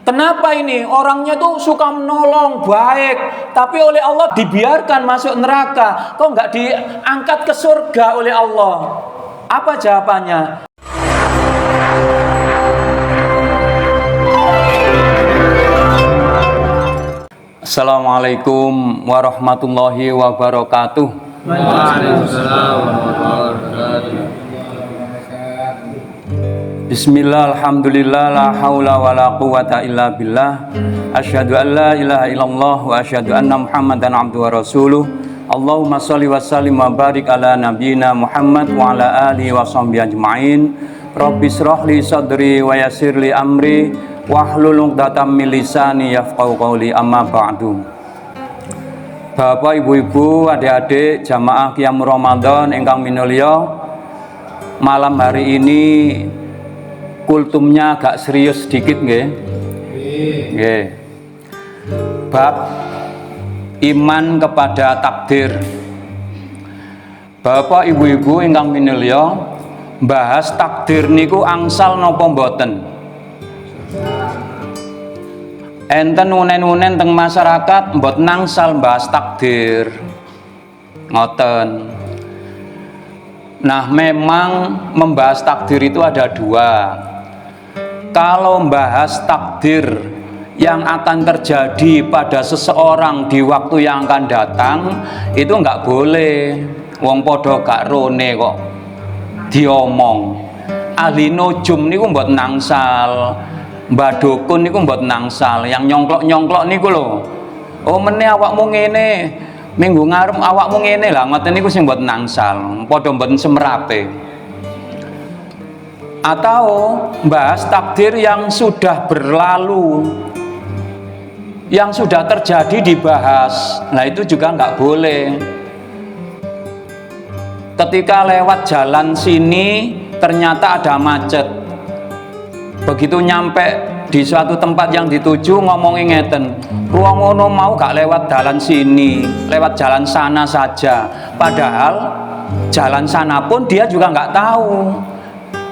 Kenapa ini? Orangnya tuh suka menolong, baik, tapi oleh Allah dibiarkan masuk neraka. Kok nggak diangkat ke surga oleh Allah? Apa jawabannya? Assalamualaikum warahmatullahi wabarakatuh. Waalaikumsalam warahmatullahi wabarakatuh. Bismillah, alhamdulillah, la haula wa la quwata illa billah. Asyhadu an la ilaha illallah wa asyhadu anna Muhammadan abduhu wa rasuluh. Allahumma sholli wa sallim wa barik ala nabiyyina Muhammad wa ala alihi wa sahbihi ajma'in. Rabbi shrah li sadri wa yassir li amri wahlul 'uqdatam min lisani yafqahu qawli, amma ba'du. Bapak, ibu-ibu, adik-adik jamaah Qiyam Ramadan ingkang minulya, malam hari ini kultumnya agak serius sedikit nggih. Nggih. Bab iman kepada takdir. Bapak, ibu-ibu ingkang minulya, bahas takdir niku angsal napa mboten? Enten unen-unen teng masyarakat mbot nangsal bahas takdir. Ngoten. Nah, memang membahas takdir itu ada dua. Kalau membahas takdir yang akan terjadi pada seseorang di waktu yang akan datang, itu nggak boleh. Wong podo gak rone kok diomong. Ahli nujum niku mbot nangsal, mbak dukun niku mbot nangsal, yang nyongklok-nyongklok niku lho. Oh meneh awakmu ngene, minggu ngarep awakmu ngene lah, ngoten niku sing mbot nangsal, padha mboten semerape. Atau bahas takdir yang sudah berlalu, yang sudah terjadi dibahas. Nah itu juga nggak boleh. Ketika lewat jalan sini ternyata ada macet, begitu nyampe di suatu tempat yang dituju ngomongin ngeten, ruang ngono mau gak lewat jalan sini, lewat jalan sana saja. Padahal jalan sana pun dia juga nggak tahu.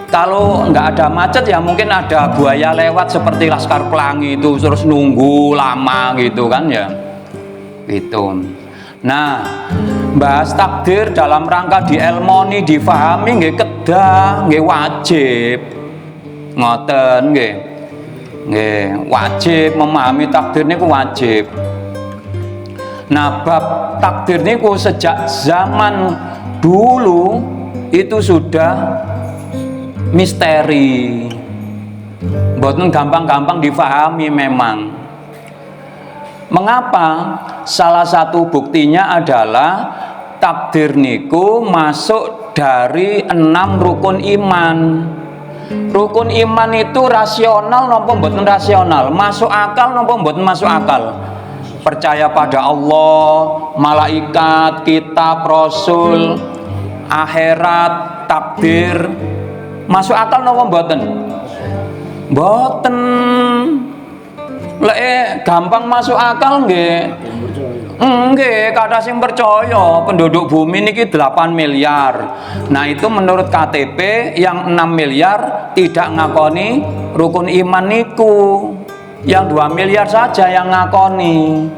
Kalau nggak ada macet ya mungkin ada buaya lewat seperti Laskar Pelangi itu, terus nunggu lama gitu kan ya, gitu. Nah, bahas takdir dalam rangka dielmoni, difahami nggih kedah, nggih wajib. Ngoten nggih. Nggih, wajib memahami takdir niku wajib. Nah, bab takdir niku sejak zaman dulu itu sudah misteri. Mboten gampang-gampang difahami memang. Mengapa? Salah satu buktinya adalah takdir niku masuk dari 6 rukun iman. Rukun iman itu rasional napa mboten rasional? Masuk akal napa mboten masuk akal? Percaya pada Allah, malaikat, kitab, rasul, akhirat, takdir. Masuk akal napa mboten? Mboten. Lek gampang masuk akal nggih. Nggih, kathah sing percaya penduduk bumi niki 8 miliar. Nah, itu menurut KTP yang 6 miliar tidak ngakoni rukun iman niku. Yang 2 miliar saja yang ngakoni.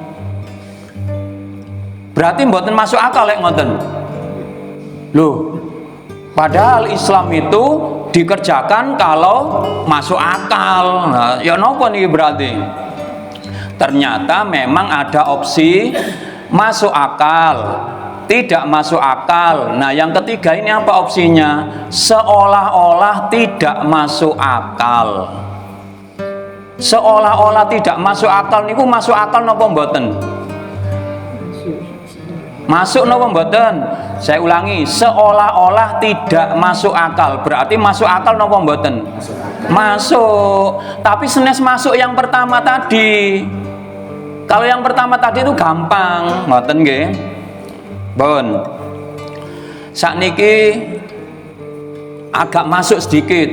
Berarti mboten masuk akal lek ngoten. Loh, padahal Islam itu dikerjakan kalau masuk akal. Nah, ya napa niki berarti? Ternyata memang ada opsi masuk akal, tidak masuk akal. Nah, yang ketiga ini apa opsinya? Seolah-olah tidak masuk akal. Seolah-olah tidak masuk akal niku masuk akal napa mboten? Masuk napa mboten? Saya ulangi, seolah-olah tidak masuk akal. Berarti masuk akal napa mboten? Masuk. Tapi senes masuk yang pertama tadi. Kalau yang pertama tadi itu gampang, ngoten nggih. Bon. Sakniki agak masuk sedikit.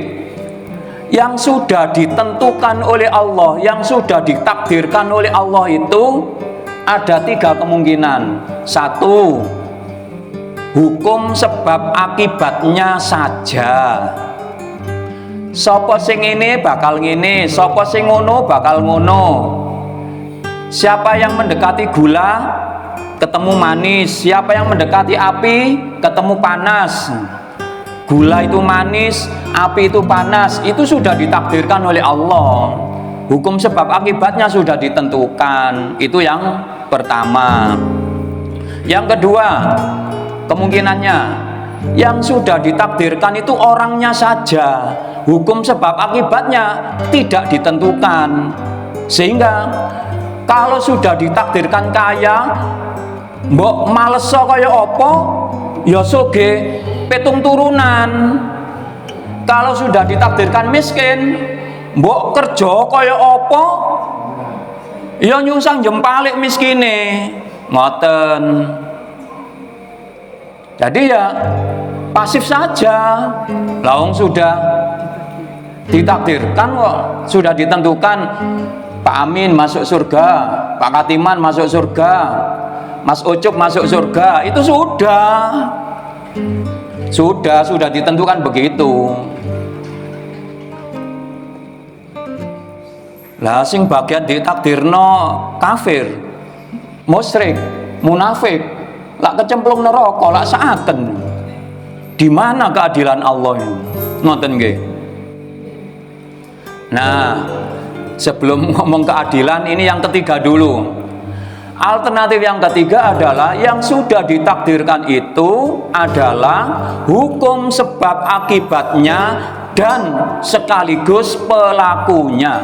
Yang sudah ditentukan oleh Allah, yang sudah ditakdirkan oleh Allah itu ada 3 kemungkinan. 1, hukum sebab akibatnya saja. Sapa sing ngene bakal ngene, sapa sing ngono bakal ngono. Siapa yang mendekati gula ketemu manis, siapa yang mendekati api ketemu panas. Gula itu manis, api itu panas, itu sudah ditakdirkan oleh Allah. Hukum sebab akibatnya sudah ditentukan. Itu yang pertama. Yang kedua, kemungkinannya yang sudah ditakdirkan itu orangnya saja. Hukum sebab akibatnya tidak ditentukan. Sehingga kalau sudah ditakdirkan kaya, mbok males kaya apa, ya soge petung turunan. Kalau sudah ditakdirkan miskin, mbok kerja kaya apa, ya nyungsang jempalik miskine. Ngoten. Jadi ya pasif saja. Lawang sudah ditakdirkan kok, sudah ditentukan Pak Amin masuk surga, Pak Katiman masuk surga, Mas Ucup masuk surga, itu sudah ditentukan begitu. Lah sing bagian ditakdirno kafir, musyrik, munafik, lak kecemplung neraka, lak saaten. Di mana keadilan Allah ini? Ngoten nggih. Nah, sebelum ngomong keadilan, ini yang ketiga dulu. Alternatif yang ketiga adalah yang sudah ditakdirkan itu adalah hukum sebab akibatnya dan sekaligus pelakunya.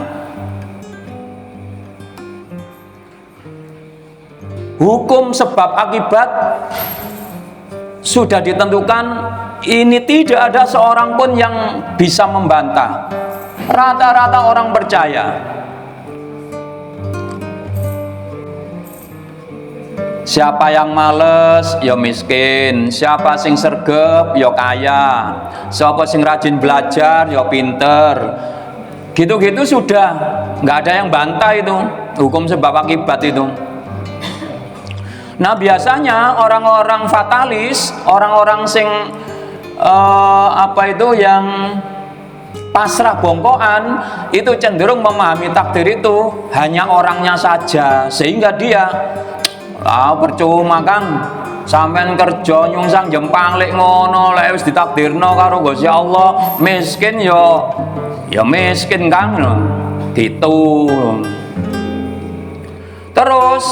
Hukum sebab akibat sudah ditentukan, ini tidak ada seorang pun yang bisa membantah. Rata-rata orang percaya. Siapa yang males, ya miskin. Siapa sing sregep, ya kaya. Siapa sing rajin belajar, ya pinter. Gitu-gitu sudah, nggak ada yang bantah itu hukum sebab akibat itu. Nah biasanya orang-orang fatalis, orang-orang sing yang pasrah bongkoan, itu cenderung memahami takdir itu hanya orangnya saja, sehingga dia percuma Kang, sampean kerja nyungsang jempanglik ngono, lek wis ditakdirno karo Gusti Allah miskin ya miskin Kang, gitu. Terus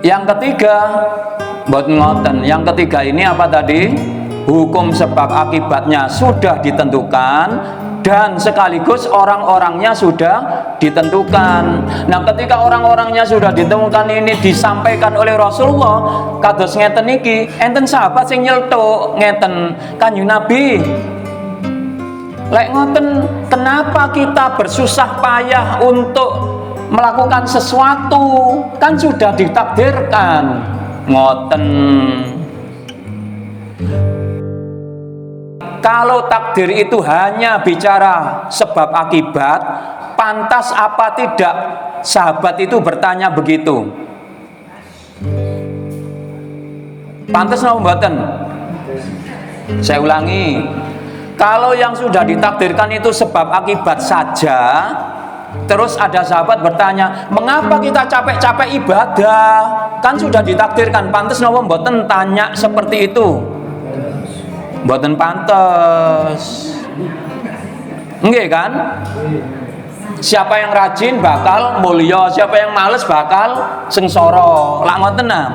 yang ketiga, buat ngoten, yang ketiga ini apa tadi? Hukum sebab akibatnya sudah ditentukan dan sekaligus orang-orangnya sudah ditentukan. Nah, ketika orang-orangnya sudah ditemukan, ini disampaikan oleh Rasulullah kados ngeten iki, enten sahabat sing nyeltuk ngeten, Kanjeng Nabi, lek ngoten kenapa kita bersusah payah untuk melakukan sesuatu, kan sudah ditakdirkan. Ngoten. Kalau takdir itu hanya bicara sebab akibat, pantas apa tidak sahabat itu bertanya begitu? Pantas napa mboten? Saya ulangi. Kalau yang sudah ditakdirkan itu sebab akibat saja, terus ada sahabat bertanya, mengapa kita capek-capek ibadah? Kan sudah ditakdirkan. Pantes napa mboten tanya seperti itu? Mboten pantes. Nggih kan? Siapa yang rajin bakal mulya, siapa yang males bakal sengsara. Lak ngoten nah.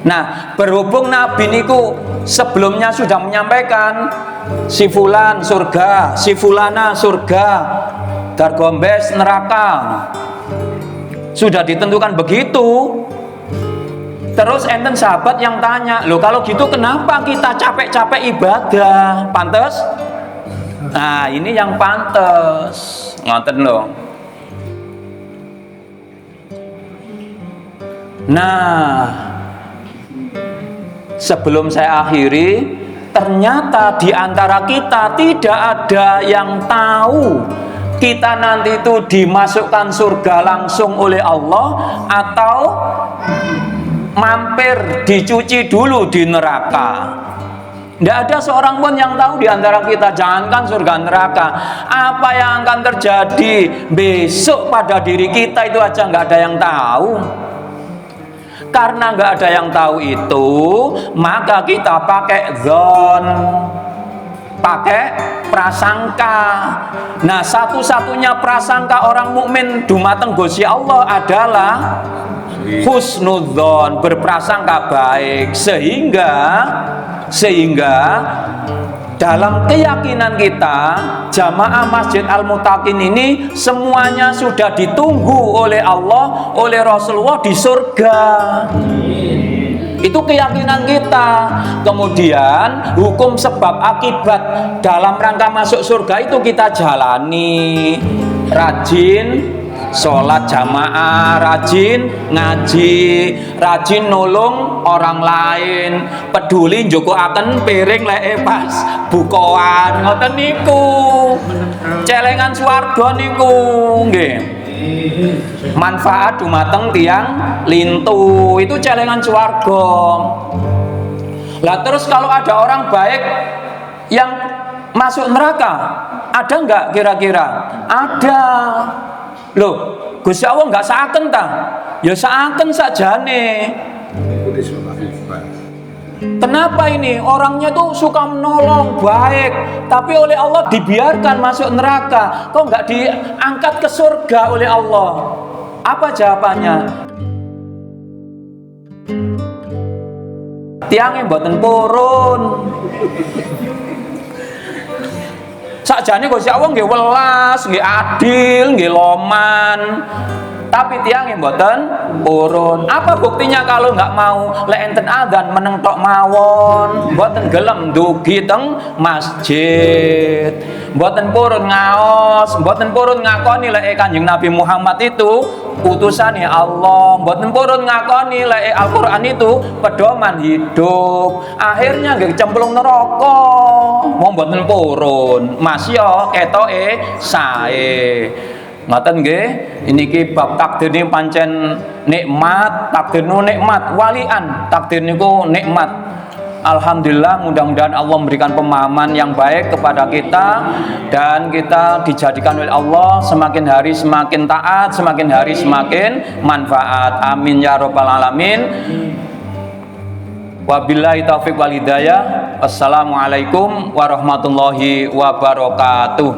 Nah, berhubung Nabi niku sebelumnya sudah menyampaikan si fulan surga, si fulana surga, Dargombes neraka, sudah ditentukan begitu. Terus enten sahabat yang tanya, loh kalau gitu kenapa kita capek-capek ibadah? Pantes? Nah ini yang pantes. Ngoten loh. Nah sebelum saya akhiri, ternyata di antara kita tidak ada yang tahu kita nanti itu dimasukkan surga langsung oleh Allah atau mampir dicuci dulu di neraka. Tidak ada seorang pun yang tahu di antara kita, jangankan surga neraka, apa yang akan terjadi besok pada diri kita itu aja nggak ada yang tahu. Karena nggak ada yang tahu itu, maka kita pakai dzon, pakai prasangka. Nah, satu-satunya prasangka orang mukmin dumateng Gusti Allah adalah husnudzon, berprasangka baik, sehingga dalam keyakinan kita jamaah Masjid Al-Muttaqin ini semuanya sudah ditunggu oleh Allah, oleh Rasulullah di surga. Itu keyakinan kita. Kemudian hukum sebab akibat dalam rangka masuk surga itu kita jalani. Rajin sholat jamaah, rajin ngaji, rajin nolong orang lain, peduli njokoaken piring lek pas bukoan, ngoten niku. Celengan swarga niku nggih. Manfaat dumateng tiang lintu, itu celengan swarga. Lah terus kalau ada orang baik yang masuk neraka, ada nggak kira-kira? Ada. Loh, Gusti Allah nggak seaken ta? Ya seaken sakjane. Kenapa ini? Orangnya tuh suka menolong, baik, tapi oleh Allah dibiarkan masuk neraka. Kok nggak diangkat ke surga oleh Allah? Apa jawabannya? Tiangnya mboten purun. Sakjane Gusti Allah nggih welas, nggih adil, nggih loman. Tapi tiangnya mboten purun. Apa buktinya kalau nggak mau lek enten adzan meneng tok mawon, mboten gelem ndugi teng masjid, mboten purun ngaos, mboten purun ngakoni lek Kanjeng Nabi Muhammad itu utusane Allah, mboten purun ngakoni lek Al-Qur'an itu pedoman hidup. Akhirnya nggih cemplung neraka. Mau mboten purun, masih yo ketoke sae. Ngoten nggih, niki bab takdir ini pancen nikmat, takdir niku nikmat, walian, takdir niku nikmat. Alhamdulillah, mudah-mudahan Allah memberikan pemahaman yang baik kepada kita dan kita dijadikan oleh Allah semakin hari semakin taat, semakin hari semakin manfaat. Amin ya rabbal alamin. Wabillahi taufiq wal hidayah. Wassalamualaikum warahmatullahi wabarakatuh.